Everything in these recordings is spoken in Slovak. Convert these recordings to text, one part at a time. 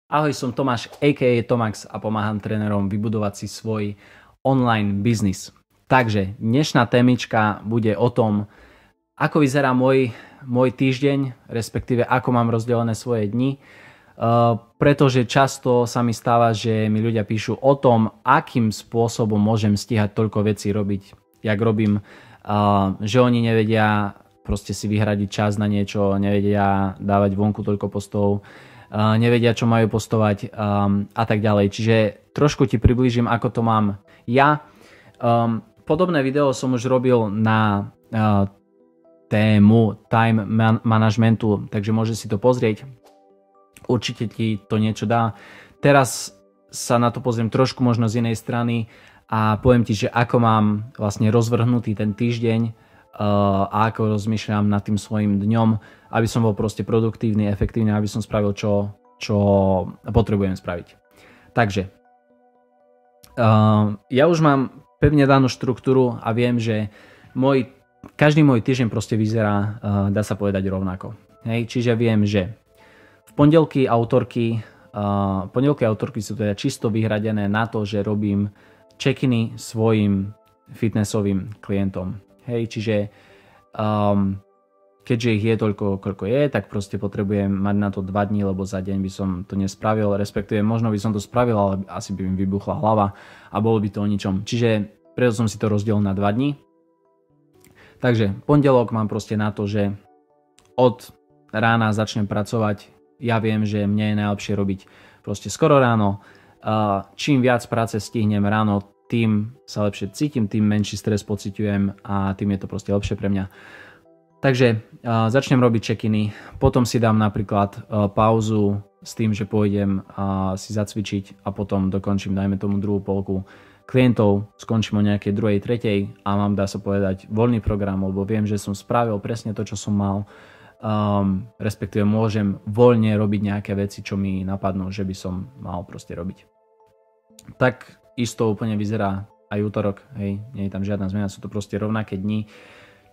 Ahoj, som Tomáš, a.k.a. Tomax a pomáham trénerom vybudovať si svoj online biznis. Takže dnešná témička bude o tom, ako vyzerá môj týždeň, respektíve ako mám rozdelené svoje dni, pretože často sa mi stáva, že mi ľudia píšu o tom, akým spôsobom môžem stíhať toľko vecí robiť, jak robím, že oni nevedia proste si vyhradiť čas na niečo, nevedia dávať vonku toľko postov, nevedia, čo majú postovať a tak ďalej. Čiže trošku ti priblížim, ako to mám ja. Podobné video som už robil na tému time managementu, takže môžeš si to pozrieť. Určite ti to niečo dá. Teraz sa na to pozriem trošku možno z inej strany a poviem ti, že ako mám vlastne rozvrhnutý ten týždeň a ako rozmýšľam nad tým svojim dňom, aby som bol proste produktívny, efektívny, aby som spravil, čo potrebujem spraviť. Takže ja už mám pevne danú štruktúru a viem, že každý môj týždeň proste vyzerá, dá sa povedať, rovnako. Hej? Čiže viem, že v pondelky a útorky sú teda čisto vyhradené na to, že robím check-iny svojim fitnessovým klientom. Hej, čiže keďže ich je toľko, koľko je, tak proste potrebujem mať na to 2 dní, lebo za deň by som to nespravil, respektíve možno by som to spravil, ale asi by mi vybuchla hlava a bolo by to o ničom. Čiže preto som si to rozdelil na 2 dní. Takže pondelok mám proste na to, že od rána začnem pracovať. Ja viem, že mne je najlepšie robiť proste skoro ráno. Čím viac práce stihnem ráno, tým sa lepšie cítim, tým menší stres pociťujem a tým je to proste lepšie pre mňa. Takže začnem robiť check-iny, potom si dám napríklad pauzu s tým, že pôjdem si zacvičiť a potom dokončím, dajme tomu druhú polku klientov, skončím o nejakej druhej, tretej a mám, dá sa povedať, voľný program, lebo viem, že som spravil presne to, čo som mal, respektíve môžem voľne robiť nejaké veci, čo mi napadnú, že by som mal proste robiť. Tak isto úplne vyzerá aj útorok, hej, nie je tam žiadna zmena, sú to proste rovnaké dni.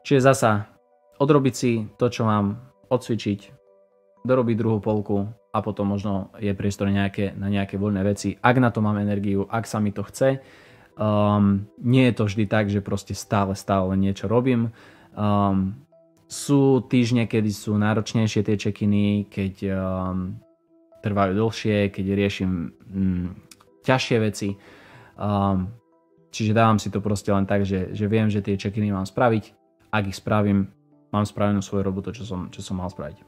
Čiže zasa odrobiť si to, čo mám, odcvičiť, dorobiť druhú polku a potom možno je priestor na nejaké voľné veci, ak na to mám energiu, ak sa mi to chce. Nie je to vždy tak, že proste stále niečo robím. Sú týždne, kedy sú náročnejšie tie check-iny, keď trvajú dlhšie, keď riešim ťažšie veci. Čiže dávam si to proste len tak, že viem, že tie check-iny mám spraviť. Ak ich spravím, mám spravenú svoju robotu, čo som mal spraviť.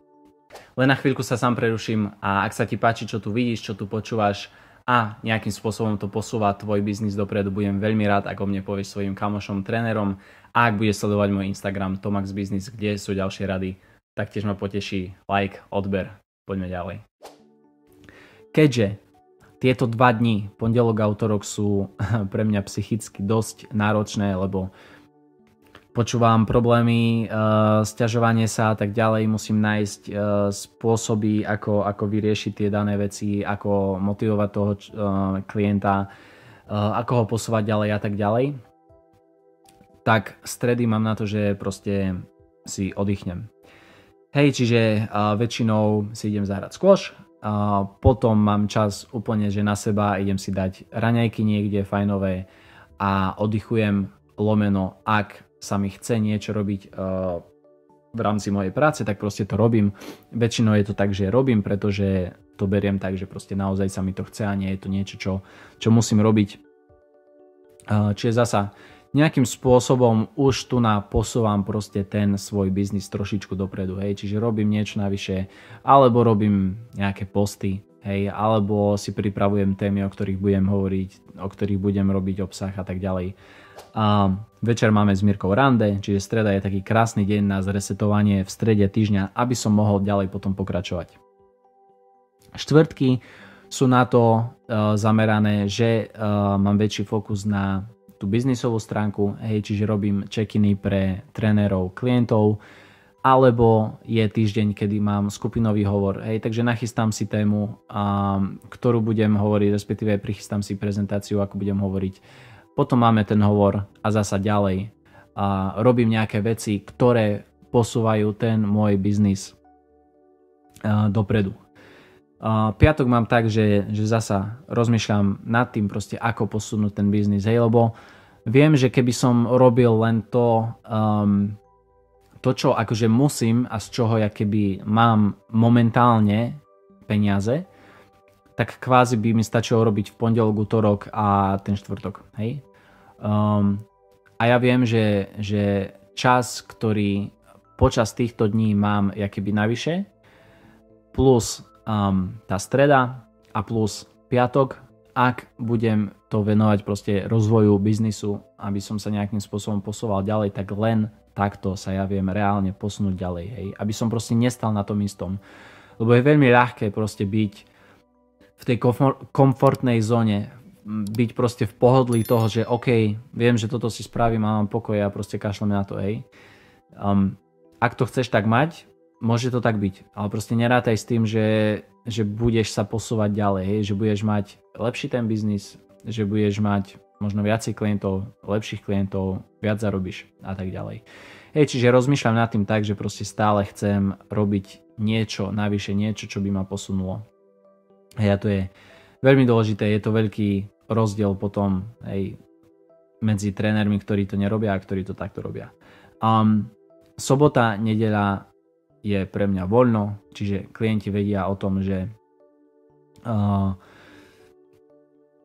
Len na chvíľku sa sám preruším a ak sa ti páči, čo tu vidíš, čo tu počúvaš a nejakým spôsobom to posúva tvoj biznis dopredu, budem veľmi rád, ako mne povieš svojim kamošom, trénerom a ak budeš sledovať môj Instagram Tomax Business, kde sú ďalšie rady, taktiež ma poteší like, odber. Poďme ďalej. Keďže tieto 2 dni, pondelok a útorok, sú pre mňa psychicky dosť náročné, lebo počúvam problémy, sťažovanie sa a tak ďalej, musím nájsť spôsoby, ako vyriešiť tie dané veci, ako motivovať toho klienta, ako ho posúvať ďalej a tak ďalej. Tak stredy mám na to, že proste si oddychnem. Hej, čiže väčšinou si idem zahrať squash, potom mám čas úplne, že na seba idem si dať raňajky niekde fajnové a oddychujem, lomeno, ak sa mi chce niečo robiť v rámci mojej práce, tak proste to robím. Väčšinou je to tak, že robím, pretože to beriem tak, že proste naozaj sa mi to chce a nie je to niečo, čo musím robiť. Čiže zasa nejakým spôsobom už tu posúvam proste ten svoj biznis trošičku dopredu, hej, čiže robím niečo navyše, alebo robím nejaké posty, hej, alebo si pripravujem témy, o ktorých budem hovoriť, o ktorých budem robiť obsah a tak ďalej. Večer máme s Mirkou rande, čiže streda je taký krásny deň na zresetovanie v strede týždňa, aby som mohol ďalej potom pokračovať. Štvrtky sú na to zamerané, že mám väčší fokus na tú biznisovú stránku, hej, čiže robím check-iny pre trénerov, klientov, alebo je týždeň, kedy mám skupinový hovor, hej, takže nachystám si tému, ktorú budem hovoriť, respektíve prichystám si prezentáciu, ako budem hovoriť. Potom máme ten hovor a zasa ďalej robím nejaké veci, ktoré posúvajú ten môj biznis dopredu. Piatok mám tak, že zasa rozmýšľam nad tým proste, ako posunúť ten biznis, hej, lebo viem, že keby som robil len to, čo akože musím a z čoho ja keby mám momentálne peniaze, tak kvázi by mi stačilo robiť v pondelok, utorok a ten štvrtok, hej. A ja viem, že čas, ktorý počas týchto dní mám ja keby navyše, plus tá streda a plus piatok, ak budem to venovať proste rozvoju biznisu, aby som sa nejakým spôsobom posúval ďalej, tak len takto sa ja viem reálne posunúť ďalej, hej. Aby som proste nestal na tom istom. Lebo je veľmi ľahké proste byť v tej komfortnej zóne, byť proste v pohodlí toho, že OK, viem, že toto si spravím a mám pokoj a proste kašlem na to, hej. Ak to chceš tak mať, môže to tak byť, ale proste nerátaj s tým, že budeš sa posúvať ďalej, hej? Že budeš mať lepší ten biznis, že budeš mať možno viacej klientov, lepších klientov, viac zarobíš a tak ďalej. Hej, čiže rozmýšľam nad tým tak, že proste stále chcem robiť niečo, navyše niečo, čo by ma posunulo. Hej, a to je veľmi dôležité, je to veľký rozdiel potom, hej, medzi trénermi, ktorí to nerobia a ktorí to takto robia. Sobota, nedeľa je pre mňa voľno, čiže klienti vedia o tom, že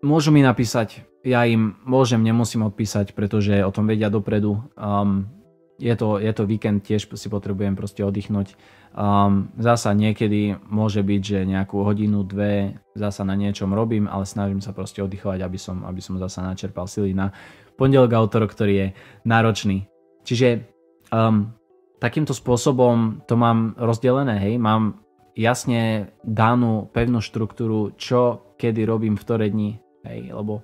môžu mi napísať, ja im môžem, nemusím odpísať, pretože o tom vedia dopredu. Je to víkend, tiež si potrebujem proste oddychnúť. Zasa niekedy môže byť, že nejakú hodinu, dve zasa na niečom robím, ale snažím sa proste oddychovať, aby som zasa načerpal sily na pondelok a utorok, ktorý je náročný. Čiže takýmto spôsobom to mám rozdelené, hej, mám jasne danú pevnú štruktúru, čo kedy robím v ktoré dni, hej, lebo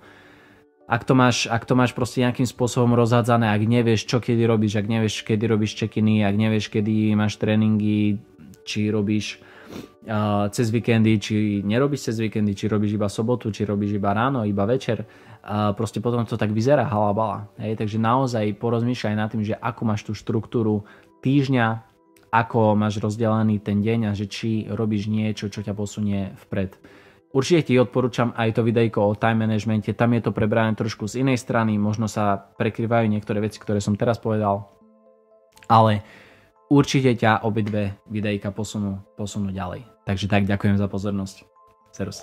ak to máš proste nejakým spôsobom rozhádzané, ak nevieš, čo kedy robíš, ak nevieš, kedy robíš check-iny, ak nevieš, kedy máš tréningy, či robíš cez víkendy, či nerobíš cez víkendy, či robíš iba sobotu, či robíš iba ráno, iba večer, proste potom to tak vyzerá halabala, hej, takže naozaj porozmýšľaj nad tým, že ako máš tú štruktúru týždňa, ako máš rozdelený ten deň a že či robíš niečo, čo ťa posunie vpred. Určite ti odporúčam aj to videjko o time managemente, tam je to prebrané trošku z inej strany, možno sa prekryvajú niektoré veci, ktoré som teraz povedal, ale určite ťa obidve videjka posunú ďalej. Takže tak, ďakujem za pozornosť. Serus.